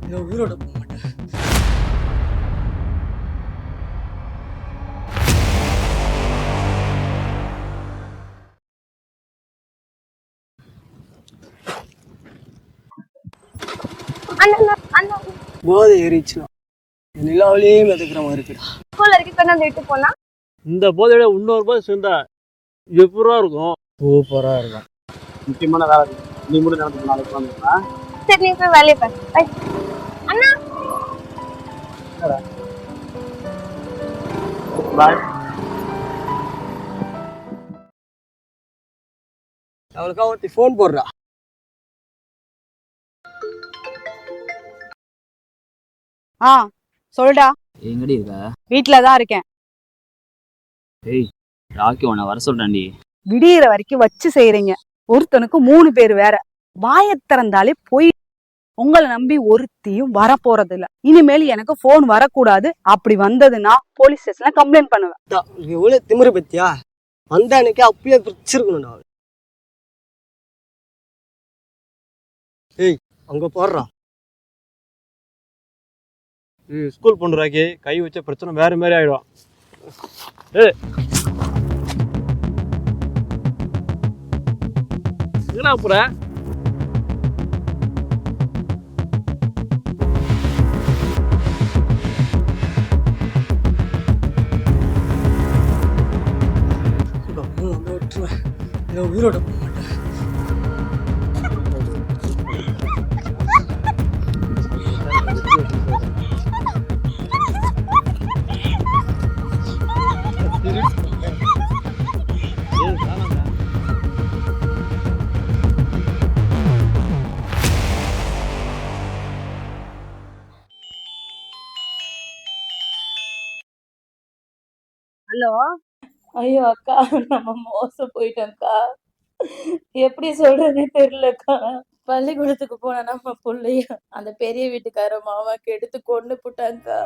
இதை உயிரோட போக மாட்டேன். போதை ஏறிச்சுனா நிலாவிலேயே மிதக்கிற மாதிரி இருக்குடா. இந்த போதையோட இன்னொரு போதை சேர்ந்தா எப்பூரா இருக்கும். சூப்பரா இருக்கும். முக்கியமான வேலை நீ மட்டும் நடந்து நாளைக்கு வந்துடுறா. சரி நீ போய் வேலையை பாரு. அண்ணா பாய். அவளுக்கா ஒருத்தி ஃபோன் போடுறா. சொல்டா. எங்கடி இருக்க? வீட்டுலதான் இருக்கேன். ஏய் ராக்கி உன்னை வர சொல்றேன்டி. விடியிற வரைக்கும் வச்சு செய்யறீங்க. ஒருத்தனுக்கு 3 பேர் வேற. வாயை திறந்தாலே போய் உங்களை நம்பி ஒருத்தியும் வர போறது இல்ல. இனிமேல் எனக்கு போன் வரக்கூடாது. அப்படி வந்ததுன்னா போலீஸ் ஸ்டேஷன்ல கம்ப்ளைண்ட் பண்ணுவேன். எவ்வளவு திமிரு பத்தியா? வந்த அன்னைக்கு அப்பயே பிரிச்சிருக்கணும்டா. ஏய் அங்க போடுறா. ஸ்கூல் பொண்ணு ராக்கி, கை வச்ச பிரச்சனை வேற மாதிரி ஆயிடும். ஏய் என்ன போற? இதை உயிரோட போக மாட்டேன். ஹலோ. ஐயோ அக்கா, நம்ம மோசம் போயிட்டோம்க்கா. எப்படி சொல்றேன்னே தெரியலக்கா. பள்ளிக்கூடத்துக்கு போன நம்ம பிள்ளைய அந்த பெரிய வீட்டுக்கார மாமாக்கு எடுத்து கொண்டு போட்டாங்கக்கா.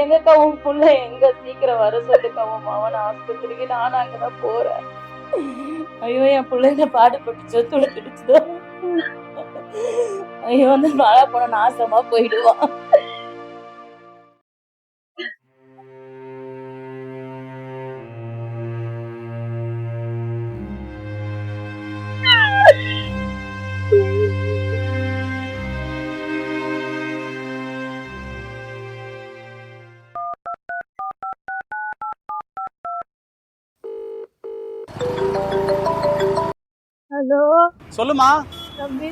எங்கக்கா உன் புள்ள எங்க? சீக்கிரம் வர சொல்லுக்கா உன் மாவன் ஆஸ்பத்திரிக்கு. நானும் அங்கதான் போறேன். ஐயோ என் பிள்ளைங்க பாடுபட்டு சொத்துல கிடிச்சுதோ. ஐயோ அந்த மழை போன நாசமா போயிடுவான். ஹலோ சொல்லுமா. தம்பி.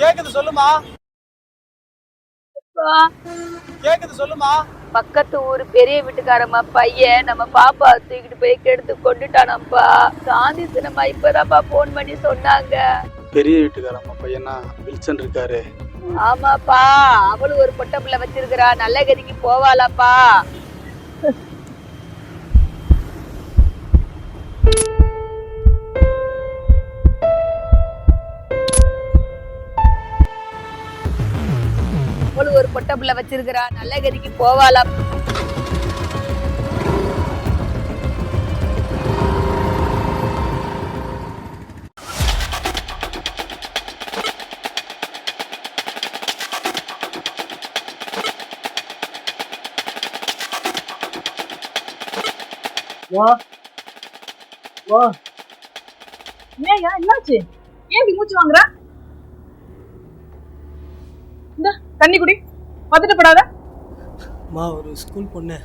கேக்குது சொல்லுமா. கேக்குது சொல்லுமா. பக்கத்து ஊரு பெரிய வீட்டுக்காரம்மா பையன் நம்ம பாப்பா தூக்கிட்டு போய் கெடுத்து கொண்டுட்டானப்பா. காந்தி சினிமா இப்பதான்ப்பா போன் பண்ணி சொன்னாங்க. பெரிய வீட்டுக்காரம்மா பையனா வில்சன் இருக்காரு. ஆமாப்பா, அவளும் ஒரு பொட்ட பிள்ளை வச்சிருக்கிறா. நல்ல கதிக்கு போவாளாப்பா. அவளும் ஒரு பொட்ட பிள்ளை வச்சிருக்கிறா. நல்ல கதிக்கு போவாளா. என்னாச்சு? ஏன் இப்படி மூச்சு வாங்குற? இந்த தண்ணி குடி. பதட்டப்படாத. மா ஒரு ஸ்கூல் பொண்ணு.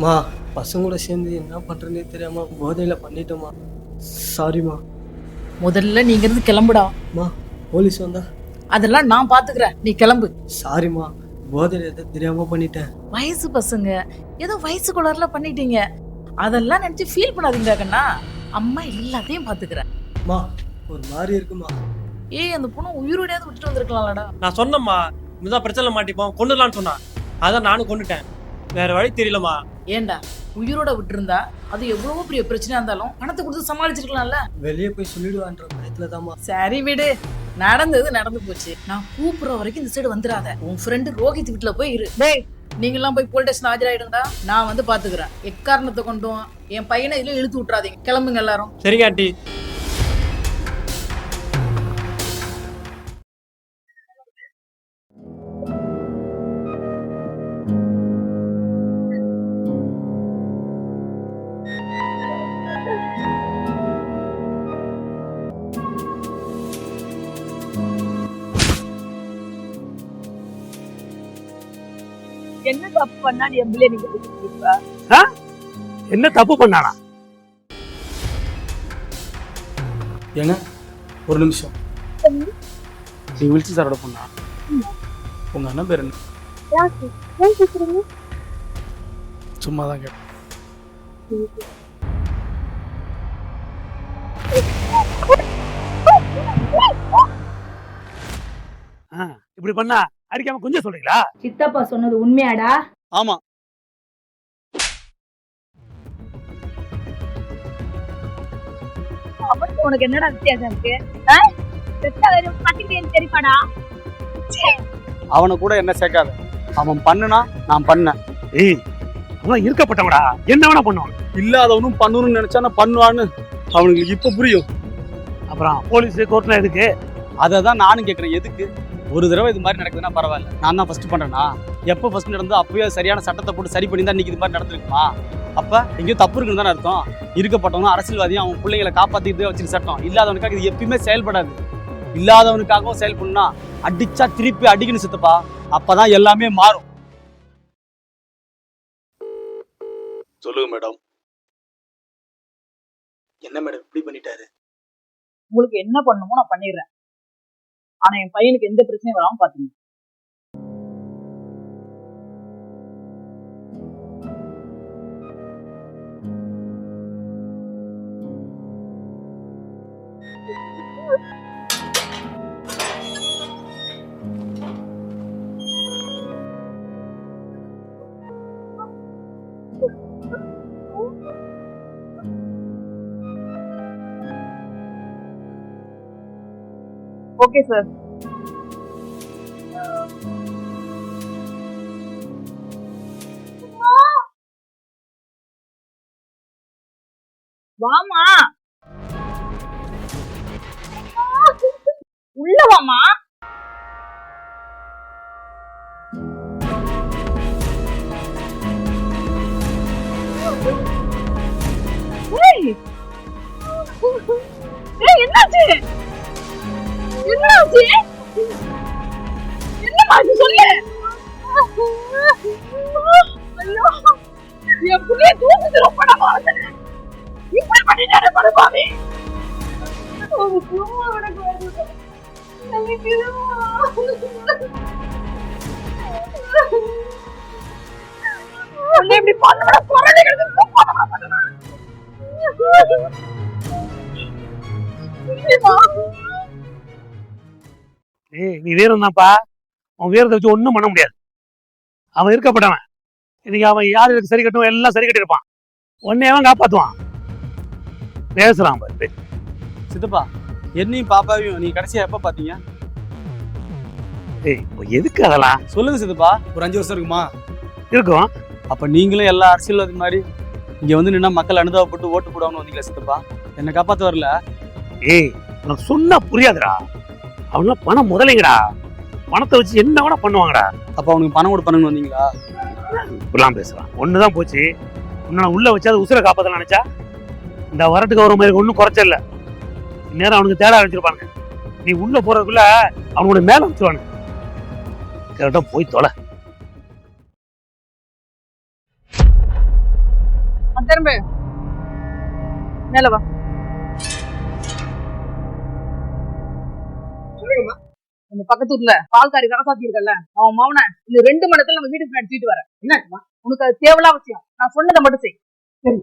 மா பசங்க கூட சேர்ந்து என்ன பண்றேன்னே தெரியாம போதையில பண்ணிட்டோமா. சாரிமா. முதல்ல நீங்க இருந்து கிளம்புடா. மா போலீஸ் வந்தா? அதெல்லாம் நான் பாத்துக்கிறேன், நீ கிளம்பு. சாரிமா, போதையில எதை தெரியாம பண்ணிட்டேன். வயசு பசங்க ஏதோ வயசு குளர்ல பண்ணிட்டீங்க. அதெல்லாம் நினைச்சு ஃபீல் பண்ணாதீங்க கண்ணா. அம்மா எல்லாத்தையும் பாத்துக்கிறேன். மா ஒரு மாதிரி இருக்குமா. ஏய் அந்த பொண்ணு உயிரோடையாவது விட்டுட்டு வந்திருக்கலாம்லடா. நான் சொன்னம்மா, இதுதான் பிரச்சனை மாட்டிப்போம் கொண்டுலான்னு சொன்னான். அதான் நானும் கொண்டுட்டேன். வேற வழி தெரியலமா. ஏண்டா உயிரோட விட்டுருந்தா அது எவ்வளவோ பெரிய பிரச்சனையா இருந்தாலும் பணத்தை கொடுத்து சமாளிச்சிருக்கலாம்ல. வெளியே போய் சொல்லிடுவான்ற பயத்துலதாம்மா. சரி விடு, நடந்தது நடந்து போச்சு. நான் கூப்பிடுற வரைக்கும் இந்த சைடு வந்துடாத. உன் ஃப்ரெண்டு ரோஹித் வீட்டுல போய் இரு. டேய் நீங்க எல்லாம் போய் போலீஸ் ஸ்டேஷன் ஆஜராயிடுங்கடா. நான் வந்து பாத்துக்கிறேன். எக்காரணத்தை கொண்டும் என் பையனை இதுல இழுத்து விட்டுறாதீங்க. கிளம்புங்க எல்லாரும். சரிங்க ஆண்டி. என்ன தப்பு பண்ணா நீ என் பிள்ளைய நீங்க விட்டுருப்ப? என்ன தப்பு பண்ணானா? ஏன்னா ஒரு நிமிஷம், நீ விழிச்சு சாரோட பொண்ணா? உங்க அண்ணன் பேர் என்ன? யாருக்கு? ஏன் கேக்குறீங்க? சும்மா தான் கேட்டேன். இப்படி பண்ணா அடிக்காம கொஞ்சம் சொல்றீங்களா? சித்தப்பா சொன்னது உண்மையாடா? ஆமா. அவனுக்கு உனக்கு என்னடா வித்தியாசம் இருக்கு? பெத்த வரும் பட்டிக்கு தெரிப்பாடா. அவனை கூட என்ன சேர்க்காத. அவன் பண்ணுனா நான் பண்ணேன். ஏய், அவன் இருக்கப்பட்டவடா, என்ன வேணா பண்ணுவான். இல்லாதவனும் பண்ணணும்னு நினைச்சா நான் பண்ணுவான்னு அவனுக்கு இப்ப புரியும். அப்புறம் போலீஸ் கோர்ட்ல எதுக்கு? அதை தான் நானும் கேட்கறேன், எதுக்கு? ஒரு தடவை இது மாதிரி நடக்குதுன்னா பரவாயில்ல, நான் தான் ஃபர்ஸ்ட் பண்றேனா? எப்போ ஃபர்ஸ்ட் நடந்தோ அப்பவே சரியான சட்டத்தை போட்டு சரி பண்ணி தான் இன்னைக்கு இது மாதிரி நடந்திருக்குமா? அப்ப எங்கேயோ தப்பு இருக்குன்னு தானே அர்த்தம். இருக்கப்பட்டவனும் அரசியல்வாதியும் அவன் பிள்ளைங்களை காப்பாத்திட்டு வச்சிருக்க சட்டம். இல்லாதவனுக்காக இது எப்பயுமே செயல்படாது. இல்லாதவனுக்காகவும் செயல்படணும்னா அடிச்சா திருப்பி அடிக்கணும் சித்தப்பா. அப்பதான் எல்லாமே மாறும். சொல்லுங்க மேடம். என்ன மேடம் இப்படி பண்ணிட்டாரு? உங்களுக்கு என்ன பண்ணணுமோ நான் பண்ணிடுறேன். ஆனா என் பையனுக்கு எந்த பிரச்சனையும் வராம பாத்துங்க. Okay sir. வாமா உள்ள வாமா. என்னாச்சு? என்னாச்சு? என்னமா சொல்லு. ஐயோ, என் புள்ளைய தூக்கிட்டு ரொம்ப நம்ம இப்படி பண்ணிட்டாரு படுபாவி. இப்படி பண்ண குழந்தைகளுக்கு நீ வீரம் தான்ப்பா. அவன் வீரத்தை வச்சு ஒன்றும் பண்ண முடியாது. அவன் இருக்கப்பட்டவன். இன்னைக்கு அவன் யார் இருக்கு சரி கட்டும் எல்லாம் சரி கட்டிருப்பான். உன்னையவன் காப்பாத்துவான். பேசுறான் பாரு. சித்தப்பா, என்னையும் பாப்பாவையும் நீ கடைசியா எப்ப பாத்தீங்க? ஏய், இப்போ எதுக்கு அதெல்லாம் சொல்லுங்க சித்தப்பா. ஒரு 5 வருஷம் இருக்குமா? இருக்கும். அப்ப நீங்களும் எல்லா அரசியல்வாதி மாதிரி இங்க வந்து நின்னா மக்கள் அனுதாபப்பட்டு ஓட்டு போடாமனு வந்தீங்களா சித்தப்பா? என்னை காப்பாத்த வரல. ஏய், உனக்கு சொன்னா புரியாதுடா. அவனுக்கு பணம் முதலைங்கடா. பணத்தை வச்சு என்ன வேணா பண்ணுவாங்கடா. அப்ப அவனுக்கு பணம் கூட பண்ணணும்னு வந்தீங்களா? இப்படிலாம் பேசுறான். ஒண்ணுதான் போச்சு. உன்னை உள்ள வச்சு அது உசுரை காப்பாத்த நினைச்சா இந்த வரட்டுக்கு வர மாதிரி ஒன்றும் குறைச்சல. நேரம் அவனுக்கு தேட ஆரம்பிச்சிருப்பானுங்க. நீ உள்ள போறதுக்குள்ள அவனோட மேல வச்சுவானு. கரெக்டா போய் தொலை. திரும்ப மேல வா. நம்ம பக்கத்து ஊர்ல பால்காரி கரசாத்தி இருக்கல, அவன் மவனை இந்த 2 மணி நேரத்துல நம்ம வீட்டுக்கு நடத்திட்டு வரேன். என்ன உனக்கு அது தேவையில்ல அவசியம். நான் சொன்னதை மட்டும் செய். சரி.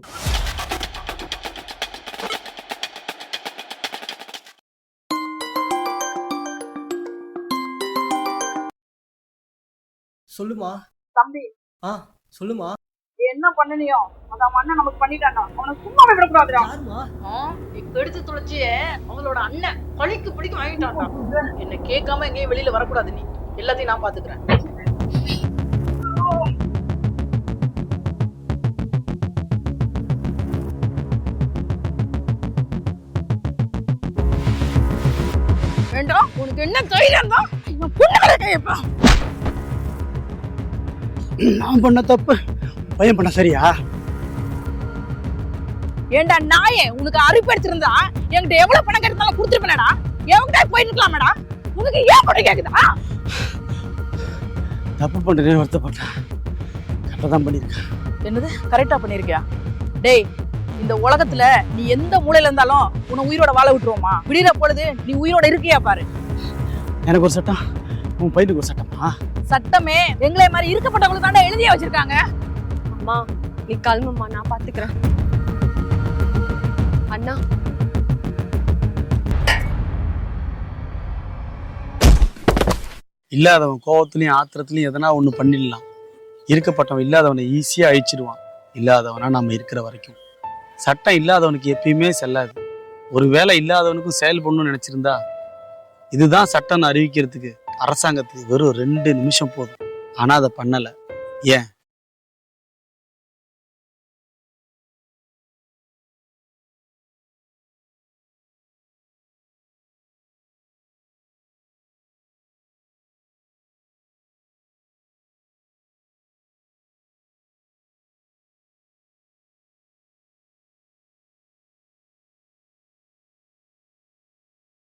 சொல்லுமா. தம்பி, சொல்லுமா. என்ன பண்ணனியோ அத அவன் அண்ணன் நமக்கு பண்ணிட்டானா, அவனை சும்மாவே விடக்கூடாதுடா. யாருமா? நீ கெடுத்து தொலைச்சியே அவங்களோட அண்ணன் பழிக்கு பிடிக்க வாங்கிட்டான்டா. என்ன கேட்காம எங்கேயும் வெளியில வரக்கூடாது. நீ எல்லாத்தையும் நான் பாத்துக்கிறேன். வேண்டாம், உனக்கு என்ன தைரியம் தான் பொண்ணு கையப்பா. நான் பண்ண தப்பு பையன் பண்ண சரியா? ஏண்டா நாயே, உனக்கு அறிவு எடுத்திருந்தா என்கிட்ட எவ்வளவு பணம் கேட்டாலும் கொடுத்துருப்பேனடா. எவங்கிட்ட போய் நிக்கலாமடா. உனக்கு ஏன் பண்ண கேக்குதா? தப்பு பண்றேன்னு வருத்தப்பட்டேன். கரெக்டாக தான் பண்ணியிருக்கேன். என்னது கரெக்டா பண்ணிருக்கியா? டேய், இந்த உலகத்துல நீ எந்த மூலையில இருந்தாலும் உன்னை உயிரோட வாழ விட்டுருவோமா? விடிற பொழுது நீ உயிரோட இருக்கியா பாரு. எனக்கு ஒரு சட்டம், உன் பையனுக்கு ஒரு சட்டமா? சட்டமே எங்களை மாதிரி இருக்கப்பட்டவங்களுக்கு தானே எழுதியே வச்சிருக்காங்க. அம்மா நீ கிளம்புமா, நான் பாத்துக்கிறேன். அண்ணா இல்லாதவன் கோவத்துலையும் ஆத்திரத்துலையும் எதனா ஒன்று பண்ணிடலாம். இருக்கப்பட்டவன் இல்லாதவனை ஈஸியாக அழிச்சிடுவான். இல்லாதவனா நம்ம இருக்கிற வரைக்கும். சட்டம் இல்லாதவனுக்கு எப்பயுமே செல்லாது. ஒரு வேளை இல்லாதவனுக்கும் செயல்படணும்னு நினைச்சிருந்தா இதுதான் சட்டம்னு அறிவிக்கிறதுக்கு அரசாங்கத்துக்கு வெறும் 2 நிமிஷம் போதும். ஆனால் அதை பண்ணலை. ஏன்?